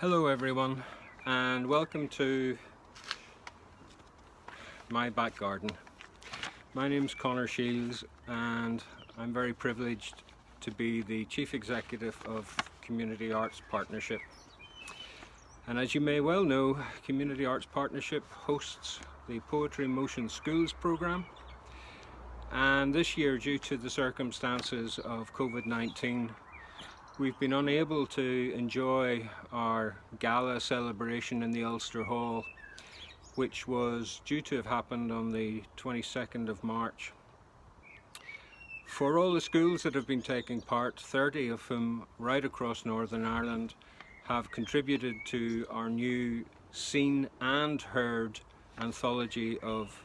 Hello everyone, and welcome to my back garden. My name's Conor Shields and I'm very privileged to be the Chief Executive of Community Arts Partnership. And as you may well know, Community Arts Partnership hosts the Poetry in Motion Schools programme, and this year, due to the circumstances of COVID-19, we've been unable to enjoy our gala celebration in the Ulster Hall, which was due to have happened on the 22nd of March. For all the schools that have been taking part, 30 of whom right across Northern Ireland have contributed to our new Seen and Heard anthology of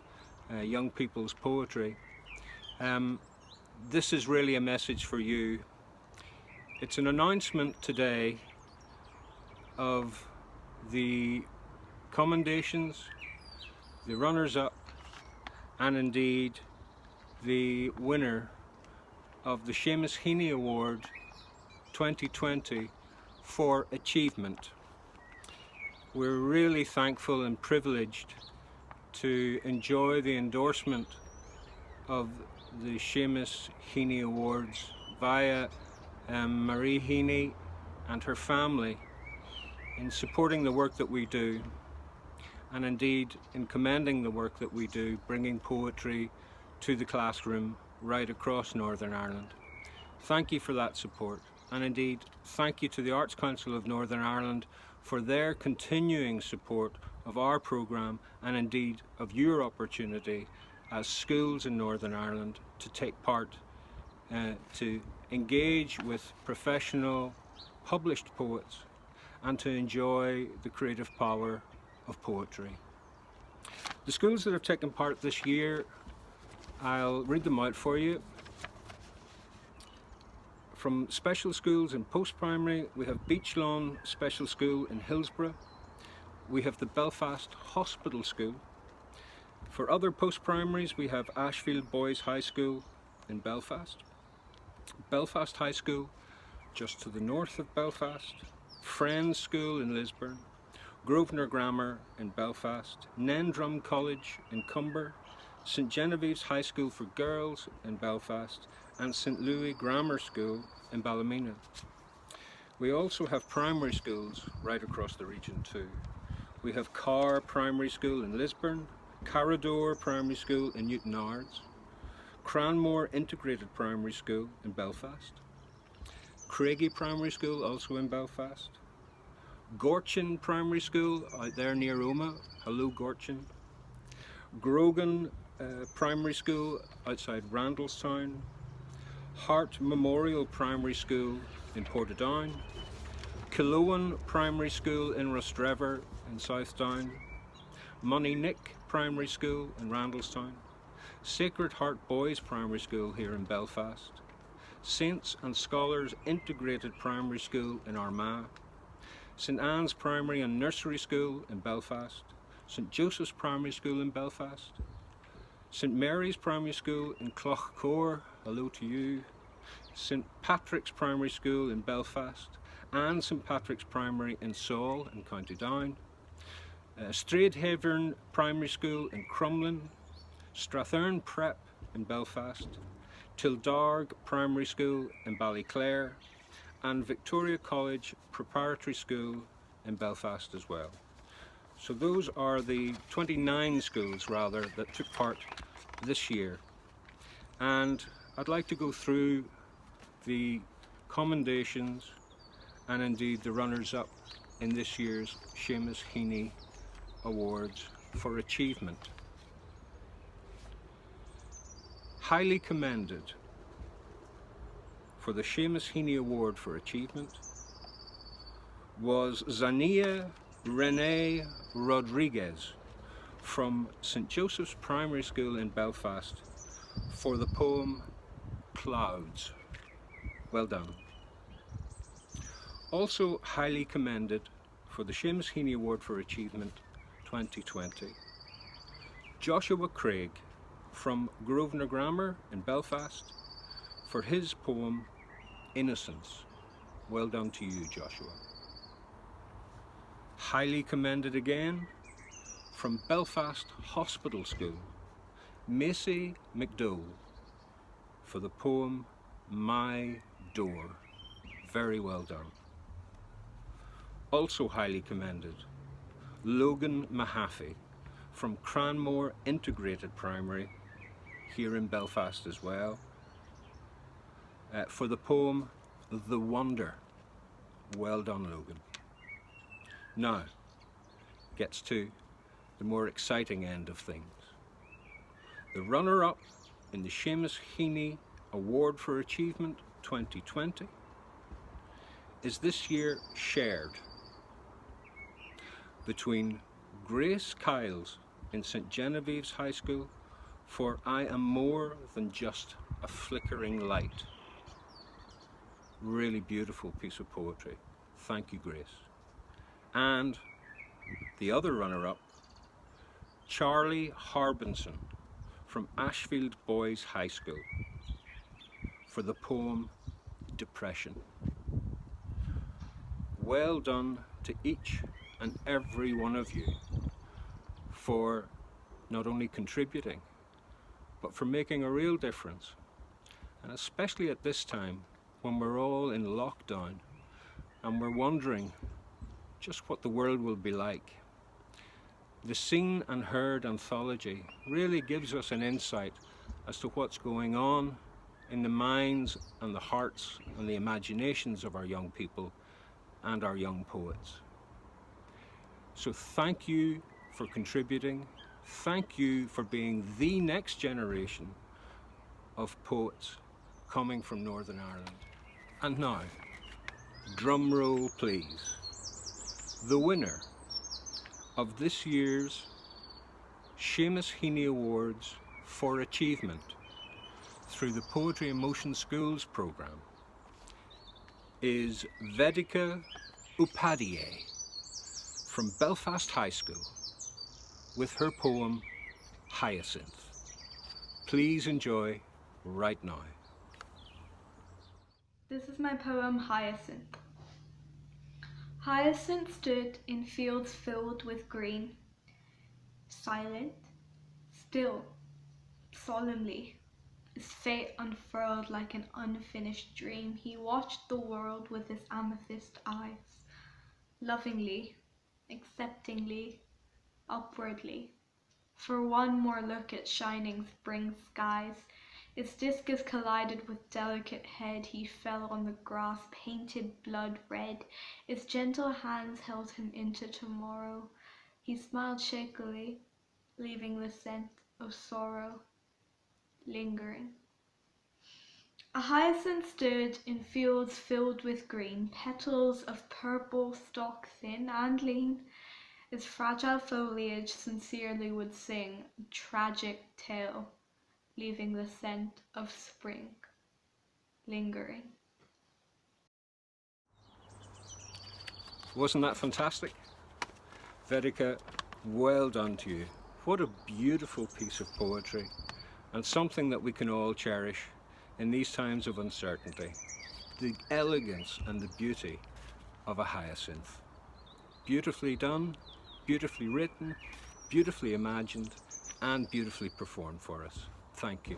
young people's poetry. This is really a message for you. It's an announcement today of the commendations, the runners-up, and indeed the winner of the Seamus Heaney Award 2020 for achievement. We're really thankful and privileged to enjoy the endorsement of the Seamus Heaney Awards via Marie Heaney and her family in supporting the work that we do, and indeed in commending the work that we do, bringing poetry to the classroom right across Northern Ireland. Thank you for that support, and indeed thank you to the Arts Council of Northern Ireland for their continuing support of our programme and indeed of your opportunity as schools in Northern Ireland to take part, to engage with professional published poets and to enjoy the creative power of poetry. The schools that have taken part this year, I'll read them out for you. From special schools in post-primary, we have Beach Lawn Special School in Hillsborough. We have the Belfast Hospital School. For other post-primaries, we have Ashfield Boys High School in Belfast, Belfast High School just to the north of Belfast, Friends School in Lisburn, Grosvenor Grammar in Belfast, Nendrum College in Cumber, St Genevieve's High School for Girls in Belfast, and St Louis Grammar School in Ballymena. We also have primary schools right across the region too. We have Carr Primary School in Lisburn, Carradore Primary School in Newtownards, Cranmore Integrated Primary School in Belfast, Craigie Primary School also in Belfast, Gorchin Primary School out there near Omagh, hello Gorchin, Grogan Primary School outside Randallstown, Hart Memorial Primary School in Portadown, Killowan Primary School in Rostrevor in Southdown, Moneynick Primary School in Randallstown, Sacred Heart Boys Primary School here in Belfast, Saints and Scholars Integrated Primary School in Armagh, St Anne's Primary and Nursery School in Belfast, St Joseph's Primary School in Belfast, St Mary's Primary School in Cloughcore, hello to you, St Patrick's Primary School in Belfast, and St Patrick's Primary in Saul in County Down, Stradehavern Primary School in Crumlin, Strathern Prep in Belfast, Tildarg Primary School in Ballyclare, and Victoria College Preparatory School in Belfast as well. So those are the 29 schools rather that took part this year, and I'd like to go through the commendations and indeed the runners-up in this year's Seamus Heaney Awards for achievement. Highly commended for the Seamus Heaney Award for achievement was Zania Renee Rodriguez from St Joseph's Primary School in Belfast for the poem Clouds. Well done. Also highly commended for the Seamus Heaney Award for Achievement 2020, Joshua Craig from Grosvenor Grammar in Belfast for his poem Innocence. Well done to you, Joshua. Highly commended again from Belfast Hospital School, Macy McDowell, for the poem My Door. Very well done. Also highly commended, Logan Mahaffey from Cranmore Integrated Primary, here in Belfast as well, for the poem The Wonder. Well done, Logan. Now, gets to the more exciting end of things. The runner-up in the Seamus Heaney Award for Achievement 2020 is this year shared between Grace Kyles in St Genevieve's High School for I Am More Than Just a Flickering Light. Really beautiful piece of poetry. Thank you, Grace. And the other runner-up, Charlie Harbinson from Ashfield Boys High School for the poem Depression. Well done to each and every one of you for not only contributing, but for making a real difference. And especially at this time when we're all in lockdown and we're wondering just what the world will be like. The Seen and Heard anthology really gives us an insight as to what's going on in the minds and the hearts and the imaginations of our young people and our young poets. So thank you for contributing. Thank you for being the next generation of poets coming from Northern Ireland. And now, drum roll please. The winner of this year's Seamus Heaney Awards for Achievement through the Poetry in Motion Schools programme is Vedika Upadhyay from Belfast High School with her poem Hyacinth. Please enjoy right now. This is my poem Hyacinth. Hyacinth stood in fields filled with green, silent, still, solemnly, his fate unfurled like an unfinished dream. He watched the world with his amethyst eyes, lovingly, acceptingly, upwardly, for one more look at shining spring skies. Its discus collided with delicate head. He fell on the grass, painted blood red. Its gentle hands held him into tomorrow. He smiled shakily, leaving the scent of sorrow lingering. A hyacinth stood in fields filled with green, petals of purple, stalk thin and lean. Its fragile foliage sincerely would sing a tragic tale, leaving the scent of spring lingering. Wasn't that fantastic? Vedika, well done to you. What a beautiful piece of poetry, and something that we can all cherish in these times of uncertainty. The elegance and the beauty of a hyacinth. Beautifully done, beautifully written, beautifully imagined, and beautifully performed for us. Thank you.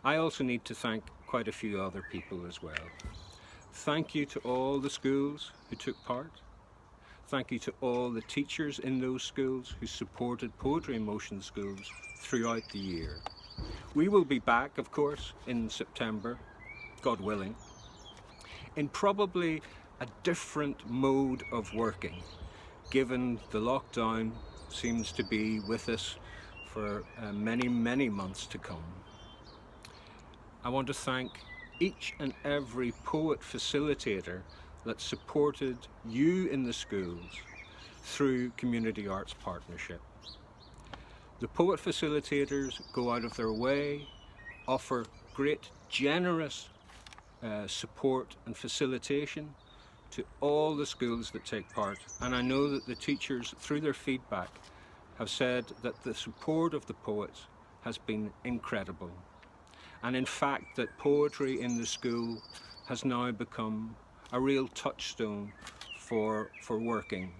I also need to thank quite a few other people as well. Thank you to all the schools who took part. Thank you to all the teachers in those schools who supported Poetry in Motion schools throughout the year. We will be back, of course, in September, God willing, in probably a different mode of working, given the lockdown seems to be with us for many, many months to come. I want to thank each and every poet facilitator that supported you in the schools through Community Arts Partnership. The poet facilitators go out of their way, offer great generous support and facilitation to all the schools that take part, and I know that the teachers, through their feedback, have said that the support of the poets has been incredible. And in fact, that poetry in the school has now become a real touchstone for working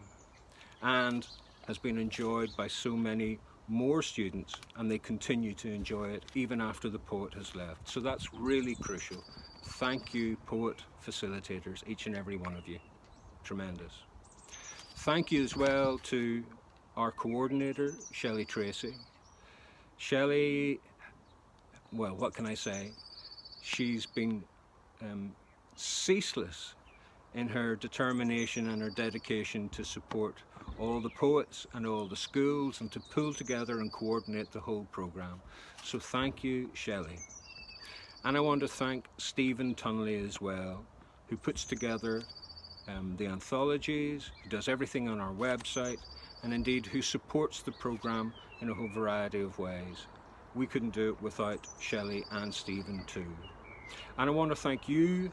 and has been enjoyed by so many more students, and they continue to enjoy it even after the poet has left. So that's really crucial. Thank you, poet facilitators, each and every one of you. Tremendous. Thank you as well to our coordinator, Shelley Tracy. Shelley, well, what can I say? She's been ceaseless in her determination and her dedication to support all the poets and all the schools and to pull together and coordinate the whole programme. So thank you, Shelley. And I want to thank Stephen Tunley as well, who puts together the anthologies, who does everything on our website, and indeed who supports the programme in a whole variety of ways. We couldn't do it without Shelley and Stephen too. And I want to thank you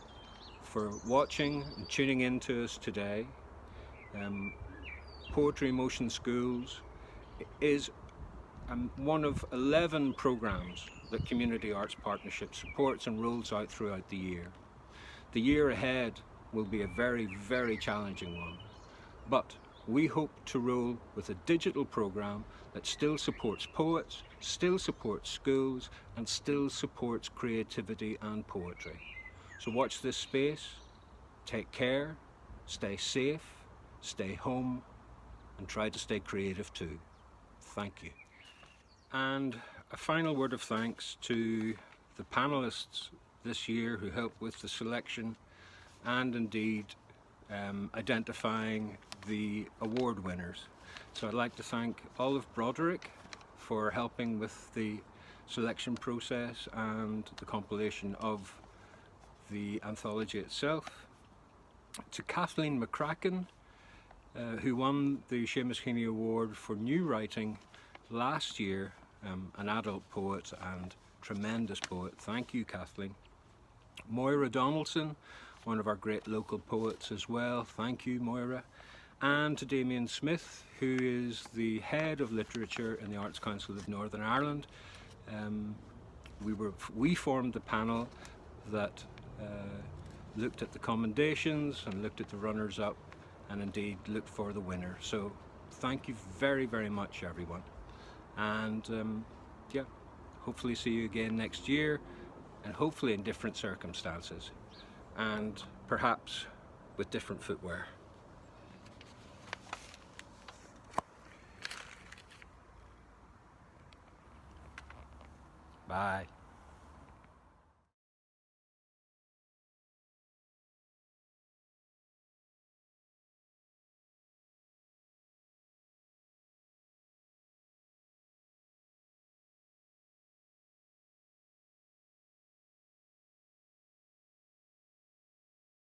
for watching and tuning in to us today. Poetry in Motion Schools is one of 11 programmes that Community Arts Partnership supports and rolls out throughout the year. The year ahead will be a very, very challenging one, but we hope to roll with a digital programme that still supports poets, still supports schools, and still supports creativity and poetry. So watch this space, take care, stay safe, stay home, and try to stay creative too. Thank you. And a final word of thanks to the panelists this year who helped with the selection and indeed identifying the award winners. So I'd like to thank Olive Broderick for helping with the selection process and the compilation of the anthology itself. To Kathleen McCracken, who won the Seamus Heaney Award for new writing last year, an adult poet and tremendous poet. Thank you, Kathleen. Moira Donaldson, one of our great local poets as well. Thank you, Moira. And to Damien Smith, who is the head of literature in the Arts Council of Northern Ireland. We formed the panel that looked at the commendations and looked at the runners-up and indeed looked for the winner. So thank you very, very much, everyone. And yeah, hopefully see you again next year, and hopefully in different circumstances and perhaps with different footwear. Bye.